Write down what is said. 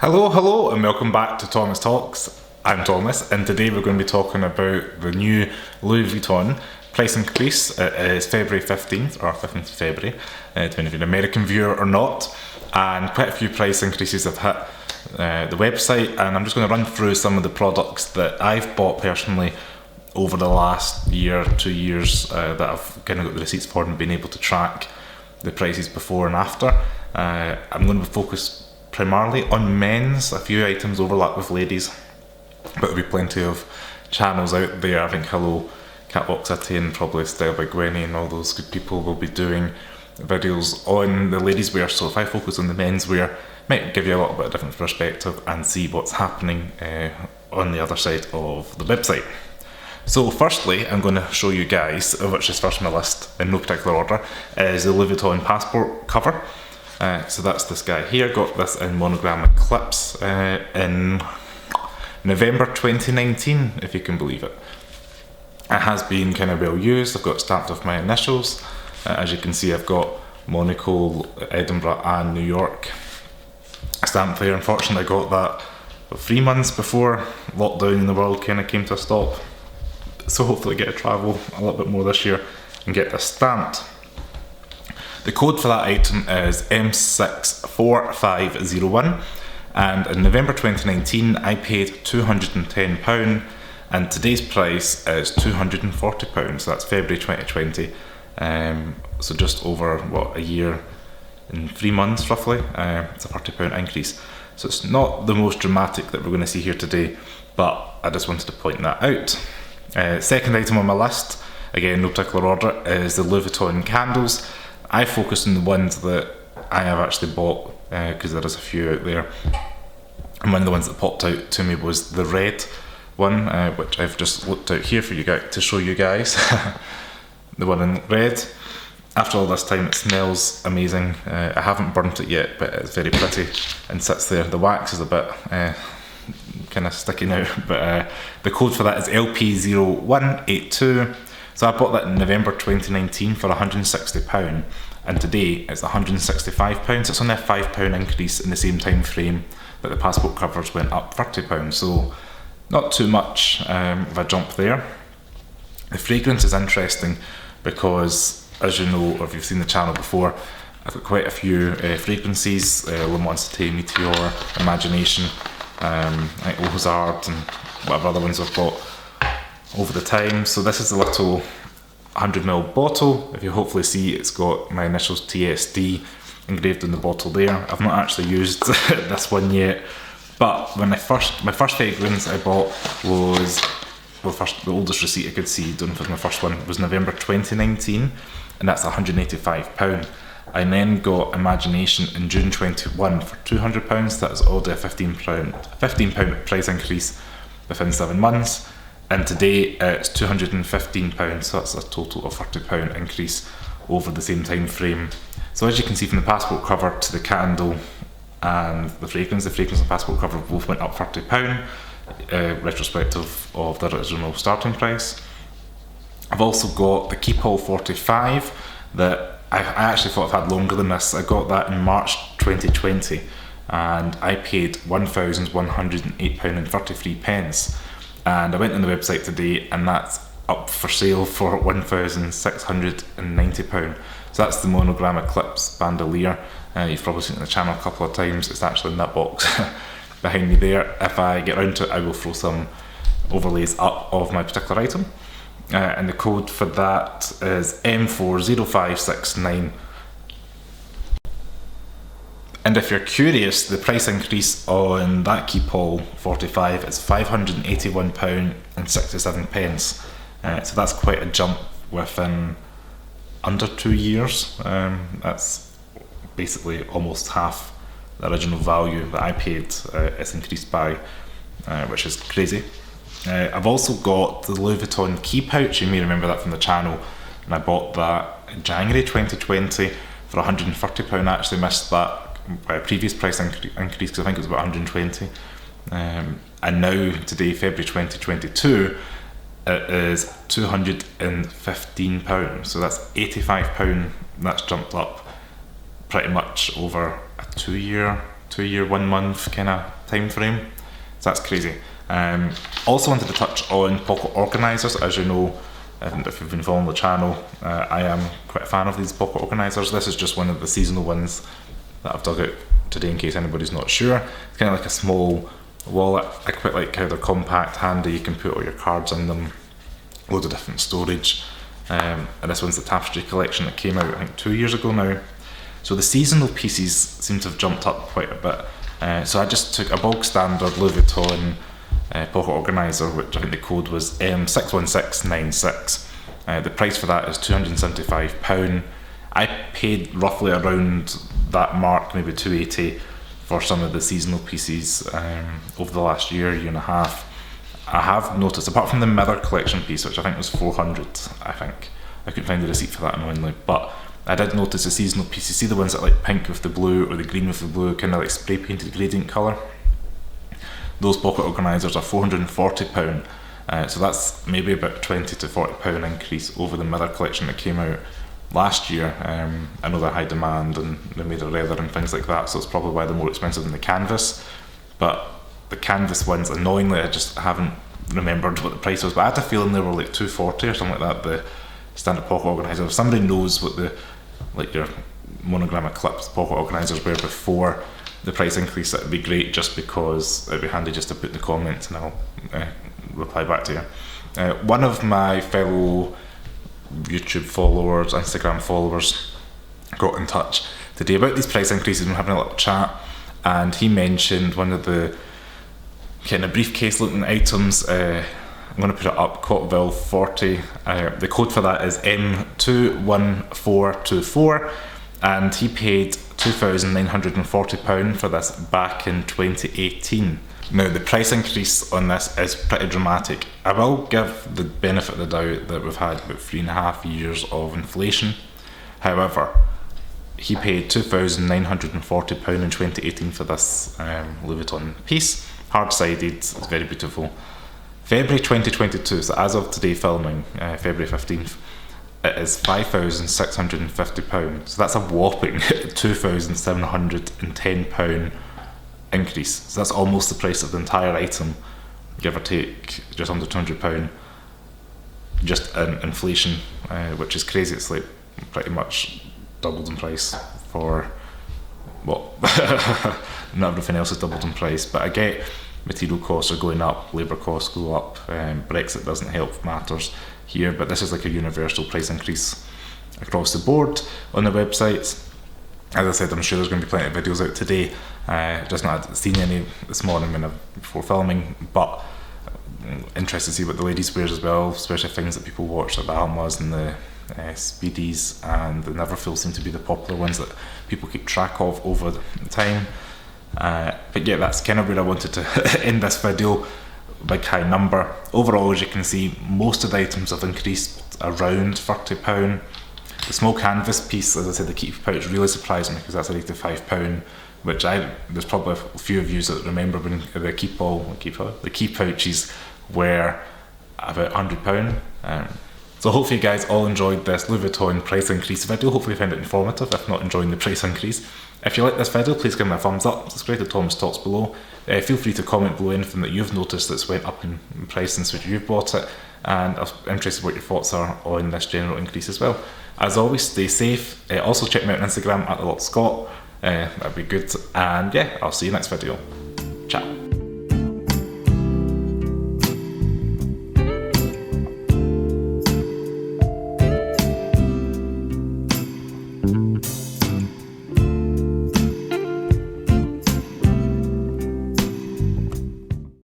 Hello, and welcome back to Thomas Talks. I'm Thomas, and today we're going to be talking about the new Louis Vuitton price increase. It is February 15th, or 15th of February, depending if you're an American viewer or not, and quite a few price increases have hit the website, and I'm just going to run through some of the products that I've bought personally over the last year, 2 years, that I've kind of got the receipts for and been able to track the prices before and after. I'm going to focus primarily on men's. A few items overlap with ladies, but there'll be plenty of channels out there. I think Hello, Catwalk City, and probably Style by Gwenny and all those good people will be doing videos on the ladies' wear. So if I focus on the men's wear, it might give you a little bit of different perspective and see what's happening on the other side of the website. So firstly, I'm going to show you guys, which is first on my list in no particular order, is the Louis Vuitton passport cover. So that's this guy here. Got this in monogram Eclipse in November 2019, if you can believe it. It has been kind of well used. I've got it stamped off my initials. As you can see, I've got Monaco, Edinburgh and New York stamped there. Unfortunately, I got that 3 months before lockdown in the world kind of came to a stop. So hopefully get to travel a little bit more this year and get this stamped. The code for that item is M64501, and in November 2019 I paid £210, and today's price is £240, so that's February 2020, so just over a year and 3 months roughly. It's a £30 increase, so it's not the most dramatic that we're going to see here today, but I just wanted to point that out. Second item on my list, again no particular order, is the Louis Vuitton candles. I focused on the ones that I have actually bought, because there is a few out there, and one of the ones that popped out to me was the red one, which I've just looked out here for you guys to show you guys. The one in red. After all this time, it smells amazing. I haven't burnt it yet, but it's very pretty and sits there. The wax is a bit kind of sticking out, but the code for that is LP0182. So I bought that in November 2019 for £160, and today it's £165. It's only a £5 increase in the same time frame that the passport covers went up £30. So not too much of a jump there. The fragrance is interesting because, as you know, or if you've seen the channel before, I've got quite a few fragrances, Le Monde Cité, Meteor, Imagination, like Ozard and whatever other ones I've bought over the time. So this is a little 100ml bottle. If you hopefully see, it's got my initials TSD engraved in the bottle there. I've not actually used this one yet, but when my first fragrance I bought was, the oldest receipt I could see, don't know if it was my first one, was November 2019, and that's £185. I then got Imagination in June 21 for £200. That's already a £15 price increase within 7 months. And today it's £215, so that's a total of £30 increase over the same time frame. So as you can see from the passport cover to the candle and the fragrance and passport cover both went up £30, retrospective of the original starting price. I've also got the Keepall 45 that I actually thought I've had longer than this. I got that in March 2020 and I paid £1,108.33. And I went on the website today and that's up for sale for £1,690. So that's the monogram Eclipse bandolier. You've probably seen it on the channel a couple of times. It's actually in that box behind me there. If I get around to it, I will throw some overlays up of my particular item. And the code for that is M40569. And if you're curious, the price increase on that Keepall 45 is £581.67. So that's quite a jump within under 2 years. That's basically almost half the original value that I paid. It's increased by, which is crazy. I've also got the Louis Vuitton key pouch. You may remember that from the channel, and I bought that in January 2020 for £130. I actually missed that by a previous price increase because I think it was about £120, and now today, February 2022, it is £215, so that's £85. That's jumped up pretty much over a 2 year 2-year, 1 month kind of time frame. So that's crazy. Also wanted to touch on pocket organisers. As you know, if you've been following the channel, I am quite a fan of these pocket organisers. This is just one of the seasonal ones that I've dug out today in case anybody's not sure. It's kind of like a small wallet. I quite like how they're compact, handy, you can put all your cards in them, loads of different storage. And this one's the Tapestry collection that came out I think 2 years ago now. So the seasonal pieces seem to have jumped up quite a bit. So I just took a bog standard Louis Vuitton pocket organiser, which I think the code was M61696. The price for that is £275. I paid roughly around that mark, maybe 280 for some of the seasonal pieces over the last year and a half. I have noticed, apart from the Mirror collection piece, which I think was 400, I think. I couldn't find the receipt for that annoyingly, but I did notice the seasonal pieces. See the ones that like pink with the blue or the green with the blue, kind of like spray painted gradient colour? Those pocket organisers are £440. So that's maybe about £20 to £40 increase over the Mirror collection that came out last year. I know they're high demand and they're made of leather and things like that, so it's probably why they're more expensive than the canvas. But the canvas ones, annoyingly, I just haven't remembered what the price was, but I had a feeling they were like £240 or something like that, the standard pocket organiser. If somebody knows what the, like your monogram Eclipse pocket organisers were before the price increase, that would be great, just because it'd be handy just to put in the comments and I'll reply back to you. One of my fellow YouTube followers, Instagram followers, got in touch today about these price increases. We're having a little chat, and he mentioned one of the kind of briefcase looking items. I'm going to put it up, Cotteville 40. The code for that is M21424, and he paid £2,940 for this back in 2018. Now the price increase on this is pretty dramatic. I will give the benefit of the doubt that we've had about 3.5 years of inflation. However, he paid £2,940 in 2018 for this Louis Vuitton piece. Hard-sided, it's very beautiful. February 2022, so as of today filming, February 15th, it is £5,650. So that's a whopping £2,710 increase. So that's almost the price of the entire item, give or take just under £200, just in inflation, which is crazy. It's like pretty much doubled in price for, well, not everything else is doubled in price, but I get material costs are going up, labour costs go up, Brexit doesn't help matters here, but this is like a universal price increase across the board on the websites. As I said, I'm sure there's going to be plenty of videos out today. Just not seen any this morning before filming, but interested to see what the ladies wears as well, especially things that people watch, like the Almas and the Speedies and the Neverfull seem to be the popular ones that people keep track of over time. But yeah, that's kind of where I wanted to end this video. Big high number. Overall, as you can see, most of the items have increased around £30. The small canvas piece, as I said, the keep pouch really surprised me because that's at £85, which there's probably a few of you that remember when the key pouches were about £100. So hopefully you guys all enjoyed this Louis Vuitton price increase video. Hopefully you found it informative, if not enjoying the price increase. If you like this video, please give me a thumbs up, subscribe to Tom's Talks below. Feel free to comment below anything that you've noticed that's went up in price since you've bought it, and I'm interested what your thoughts are on this general increase as well. As always, stay safe. Also check me out on Instagram at @TheLotScott. That'd be good. And yeah, I'll see you next video. Ciao.